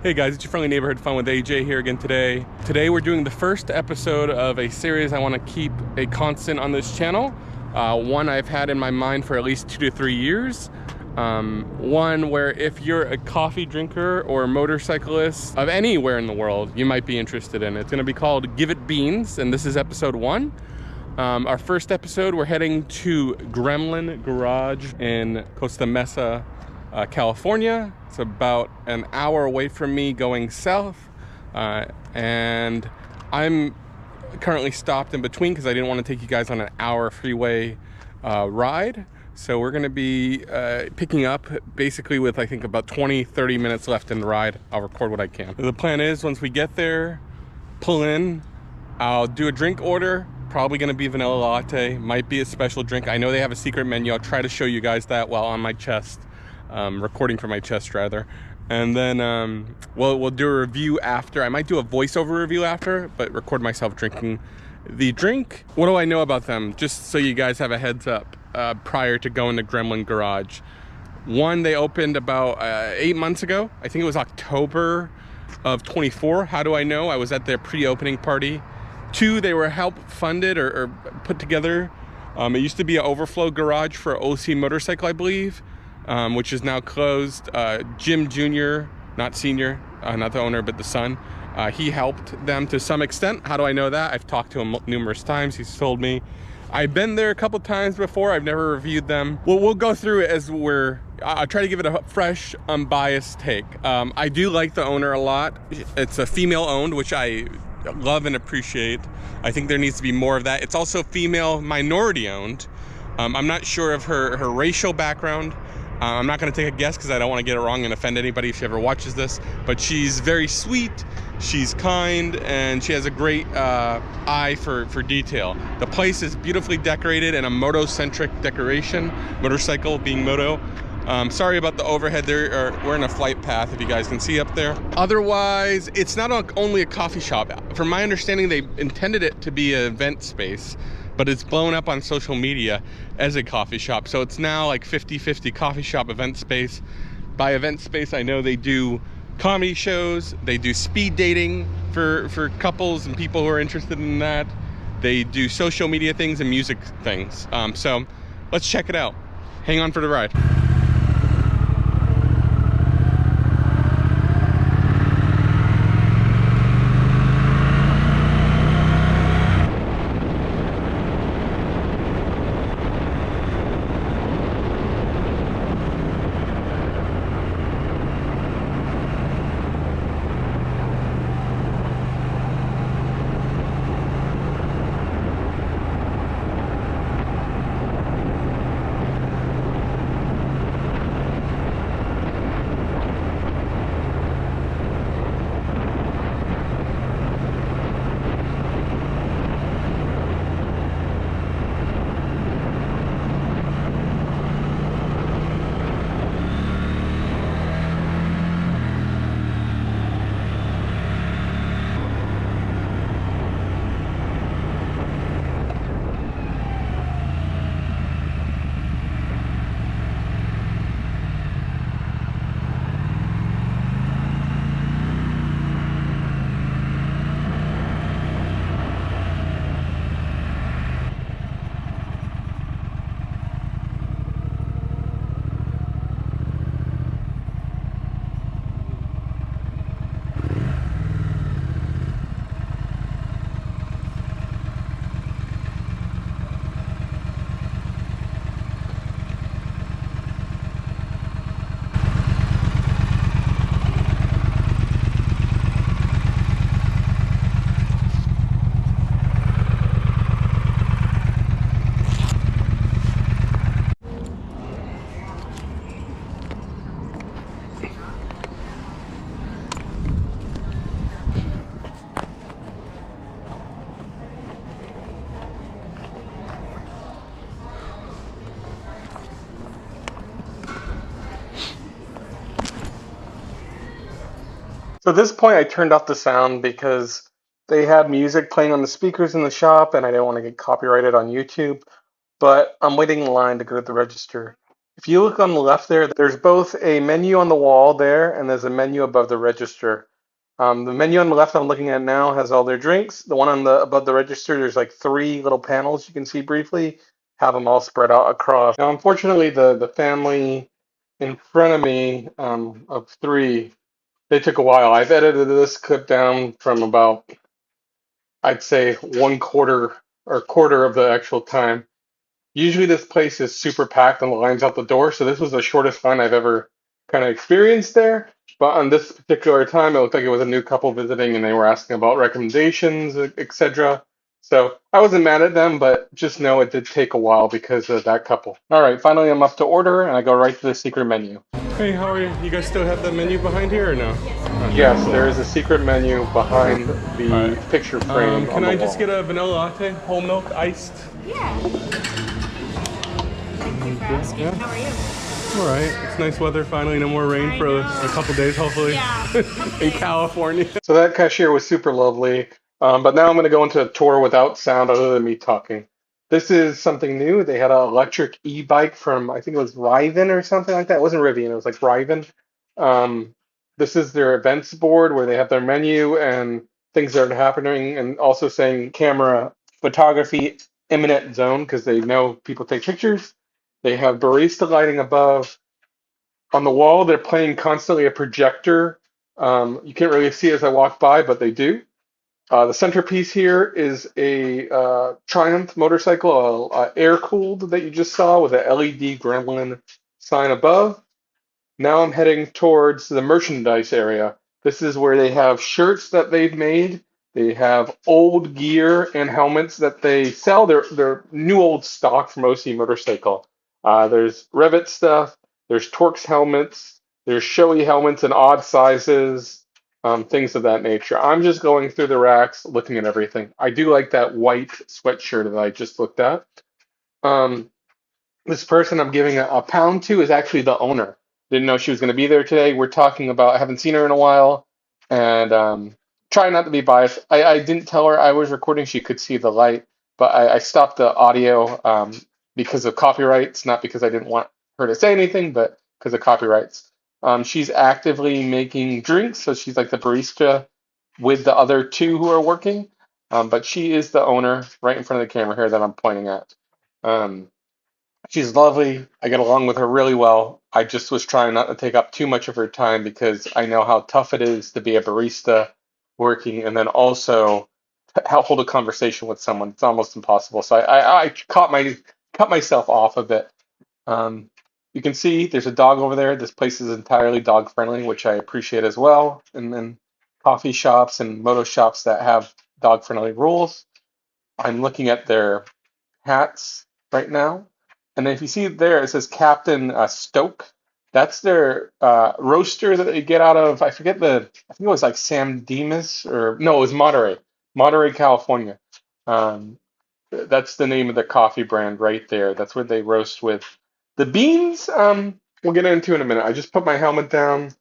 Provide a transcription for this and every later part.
Hey guys, it's your friendly neighborhood Fun with AJ here again today. Today we're doing the first episode of a series I want to keep a constant on this channel. One I've had in my mind for at least 2 to 3 years. One where if you're a coffee drinker or a motorcyclist of anywhere in the world, you might be interested in. It's going to be called Give It Beans, and this is episode 1. Our first episode, we're heading to Gremlin Garage in Costa Mesa, California. It's about an hour away from me going south, and I'm currently stopped in between because I didn't want to take you guys on an hour freeway ride. So we're going to be picking up basically with, I think, about 20-30 minutes left in the ride. I'll record what I can. The plan is once we get there, pull in, I'll do a drink order. Probably going to be vanilla latte, might be a special drink. I know they have a secret menu. I'll try to show you guys that while on my chest. Recording from my chest rather, and then we'll do a review after. I might do a voiceover review after, but record myself drinking the drink. What do I know about them, just so you guys have a heads up prior to going to Gremlin Garage? One, they opened about 8 months ago. I think it was October of 24. How do I know? I was at their pre-opening party. Two, they were help funded or put together. It used to be an overflow garage for OC Motorcycle, I believe, which is now closed. Jim Jr., not senior, not the owner, but the son, he helped them to some extent. How do I know that? I've talked to him numerous times. He's told me. I've been there a couple times before. I've never reviewed them. We'll go through it as I'll try to give it a fresh, unbiased take. I do like the owner a lot. It's a female owned, which I love and appreciate. I think there needs to be more of that. It's also female minority owned. I'm not sure of her racial background. I'm not going to take a guess because I don't want to get it wrong and offend anybody if she ever watches this, but she's very sweet, she's kind, and she has a great eye for detail. The place is beautifully decorated and a moto-centric decoration, motorcycle being moto. Sorry about the overhead there. We're in a flight path, if you guys can see up there. Otherwise, it's not only a coffee shop. From my understanding, they intended it to be an event space, but it's blown up on social media as a coffee shop. So it's now like 50-50 coffee shop event space. By event space, I know they do comedy shows, they do speed dating for couples and people who are interested in that. They do social media things and music things. So let's check it out. Hang on for the ride. So at this point, I turned off the sound because they had music playing on the speakers in the shop, and I didn't want to get copyrighted on YouTube. But I'm waiting in line to go to the register. If you look on the left there, there's both a menu on the wall there and there's a menu above the register. The menu on the left I'm looking at now has all their drinks. The one on the above the register, there's like 3 little panels you can see briefly, have them all spread out across. Now, unfortunately, the family in front of me of 3, they took a while. I've edited this clip down from about, I'd say, 1/4 or quarter of the actual time. Usually this place is super packed and the line's out the door, so this was the shortest line I've ever kind of experienced there. But on this particular time, it looked like it was a new couple visiting and they were asking about recommendations, etc. So I wasn't mad at them, but just know it did take a while because of that couple. All right, finally I'm up to order and I go right to the secret menu. Hey, how are you? You guys still have the menu behind here or no? Okay, yes, cool. There is a secret menu behind the picture frame. Can I just get a vanilla latte, whole milk, iced? Yeah. Thank you for asking. Yeah. How are you? All right. It's nice weather finally. No more rain for a couple days, hopefully. Yeah. In California. So that cashier was super lovely. But now I'm going to go into a tour without sound other than me talking. This is something new. They had an electric e-bike from, I think it was Riven or something like that. It wasn't Rivian, it was like Riven. This is their events board where they have their menu and things that are happening, and also saying camera photography imminent zone because they know people take pictures. They have barista lighting above. On the wall, they're playing constantly a projector. You can't really see as I walk by, but they do. The centerpiece here is a Triumph motorcycle, air-cooled that you just saw with a LED Gremlin sign above. Now I'm heading towards the merchandise area. This is where they have shirts that they've made. They have old gear and helmets that they sell. They're new old stock from OC Motorcycle. There's Revit stuff. There's Torx helmets. There's showy helmets in odd sizes, things of that nature. I'm just going through the racks, looking at everything. I do like that white sweatshirt that I just looked at. This person I'm giving a pound to is actually the owner. Didn't know she was going to be there today. We're talking about, I haven't seen her in a while, and try not to be biased. I didn't tell her I was recording. She could see the light, but I stopped the audio because of copyrights, not because I didn't want her to say anything, but because of copyrights. She's actively making drinks, so she's like the barista with the other 2 who are working, but she is the owner right in front of the camera here that I'm pointing at. She's lovely. I get along with her really well. I just was trying not to take up too much of her time because I know how tough it is to be a barista working and then also hold a conversation with someone. It's almost impossible. So I cut myself off a bit. You can see there's a dog over there. This place is entirely dog friendly, which I appreciate as well. And then coffee shops and moto shops that have dog friendly rules. I'm looking at their hats right now. And if you see there, it says Captain Stoke. That's their roaster that they get out of, I think it was like Sam Dimas, or no, it was Monterey, California. That's the name of the coffee brand right there. That's what they roast with. The beans, we'll get into in a minute. I just put my helmet down.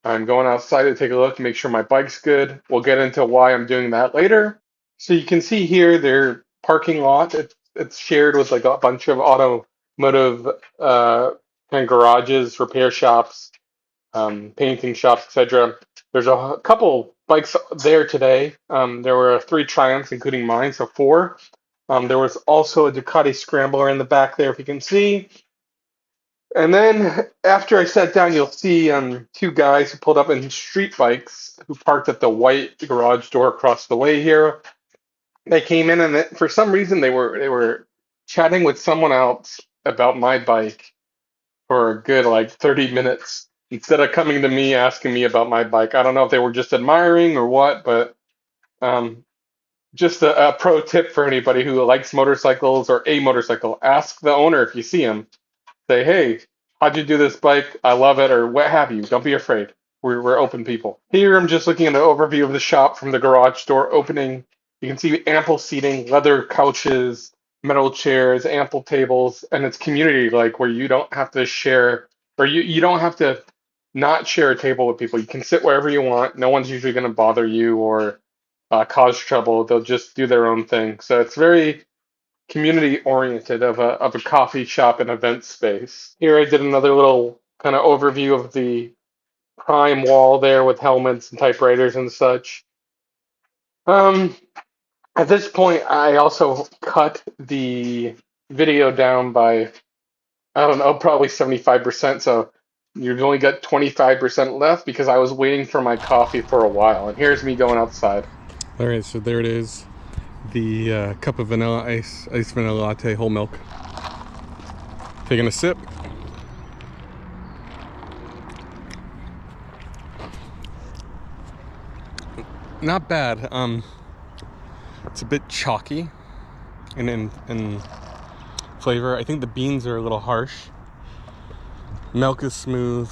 I'm going outside to take a look, make sure my bike's good. We'll get into why I'm doing that later. So you can see here their parking lot. It's shared with like a bunch of automotive kind of garages, repair shops, painting shops, etc. There's a couple bikes there today. There were 3 Triumphs, including mine, so 4. There was also a Ducati Scrambler in the back there, if you can see. And then after I sat down, you'll see 2 guys who pulled up in street bikes who parked at the white garage door across the way here. They came in and for some reason they were chatting with someone else about my bike for a good like 30 minutes instead of coming to me asking me about my bike. I don't know if they were just admiring or what, but just a pro tip for anybody who likes motorcycles or a motorcycle. Ask the owner if you see him. Say, hey, how'd you do this bike? I love it, or what have you. Don't be afraid. We're open people. Here I'm just looking at an overview of the shop from the garage door opening. You can see ample seating, leather couches, metal chairs, ample tables, and it's community like where you don't have to share, or you don't have to not share a table with people. You can sit wherever you want. No one's usually going to bother you or cause trouble. They'll just do their own thing. So it's very community oriented of a coffee shop and event space. Here I did another little kind of overview of the prime wall there with helmets and typewriters and such. Um, at this point, I also cut the video down by, I don't know, probably 75%. So you've only got 25% left because I was waiting for my coffee for a while. And here's me going outside. All right, so there it is. The cup of vanilla ice vanilla latte, whole milk. Taking a sip. Not bad. It's a bit chalky in flavor. I think the beans are a little harsh. Milk is smooth.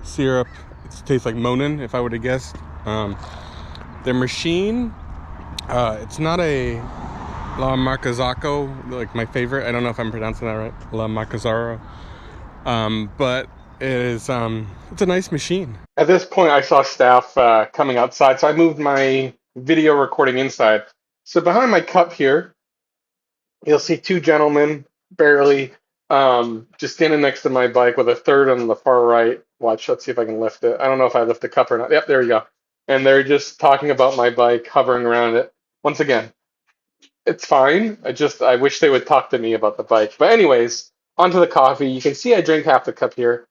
Syrup, it tastes like Monin, if I would have guessed. Their machine, it's not a La Marcazacco, like my favorite. I don't know if I'm pronouncing that right. La Marcazzaro. But it is, it's a nice machine. At this point, I saw staff coming outside, so I moved my video recording inside. So behind my cup here, you'll see two gentlemen, barely, just standing next to my bike with a third on the far right. Watch, let's see if I can lift it. I don't know if I lift the cup or not. Yep, there you go. And they're just talking about my bike, hovering around it. Once again, it's fine. I wish they would talk to me about the bike. But anyways, onto the coffee. You can see I drank half the cup here.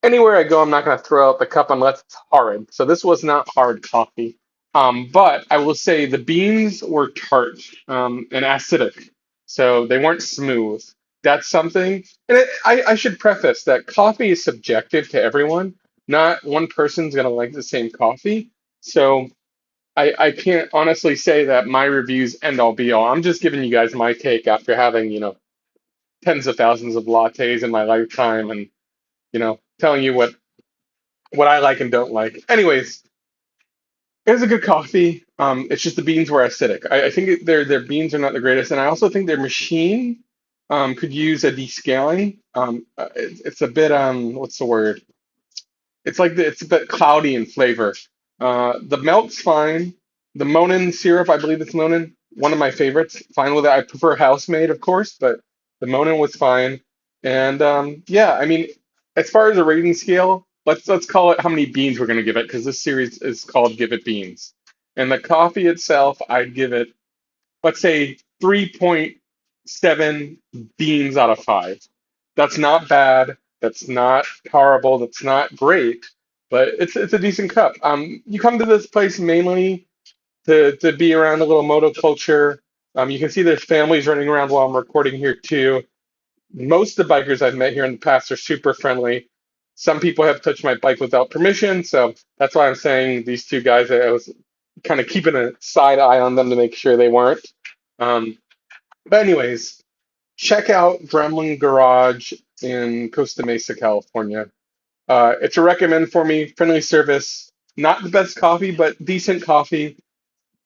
Anywhere I go, I'm not going to throw out the cup unless it's horrid. So this was not hard coffee. But I will say the beans were tart and acidic. So they weren't smooth. That's something. And I should preface that coffee is subjective to everyone. Not one person's going to like the same coffee. So I can't honestly say that my reviews end all be all. I'm just giving you guys my take after having, tens of thousands of lattes in my lifetime and, telling you what I like and don't like. Anyways, it was a good coffee. It's just the beans were acidic. I think their beans are not the greatest, and I also think their machine could use a descaling. It's a bit what's the word? It's a bit cloudy in flavor. The milk's fine. The Monin syrup, I believe it's Monin, one of my favorites. Fine with it. I prefer house made, of course, but the Monin was fine. And yeah, I mean, as far as a rating scale, let's call it how many beans we're gonna give it because this series is called Give It Beans. And the coffee itself, I'd give it, let's say 3.7 beans out of 5. That's not bad. That's not horrible. That's not great, but it's a decent cup. You come to this place mainly to be around a little moto culture. You can see there's families running around while I'm recording here too. Most of the bikers I've met here in the past are super friendly. Some people have touched my bike without permission, so that's why I'm saying these two guys, I was kind of keeping a side eye on them to make sure they weren't. But anyways, check out Gremlin Garage in Costa Mesa, California. It's a recommend for me. Friendly service, not the best coffee, but decent coffee.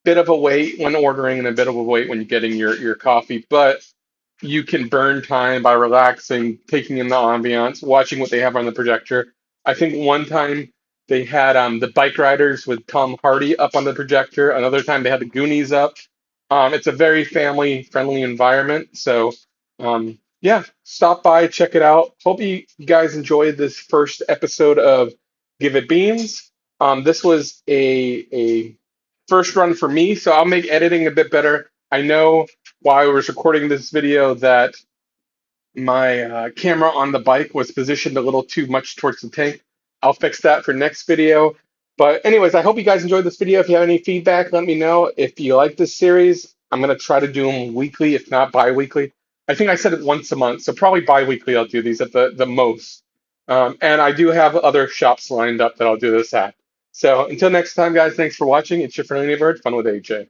Bit of a wait when ordering and a bit of a wait when you're getting your coffee, but you can burn time by relaxing, taking in the ambiance, watching what they have on the projector. I think one time they had the bike riders with Tom Hardy up on the projector. Another time they had the Goonies up. It's a very family friendly environment. So yeah, stop by, check it out. Hope you guys enjoyed this first episode of Give It Beans. This was a first run for me, so I'll make editing a bit better. I know while I was recording this video that my camera on the bike was positioned a little too much towards the tank. I'll fix that for next video. But anyways, I hope you guys enjoyed this video. If you have any feedback, let me know. If you like this series, I'm going to try to do them weekly, if not bi-weekly. I think I said it once a month, so probably bi-weekly I'll do these at the most. And I do have other shops lined up that I'll do this at. So until next time, guys, thanks for watching. It's your friendly neighborhood, Fun with AJ.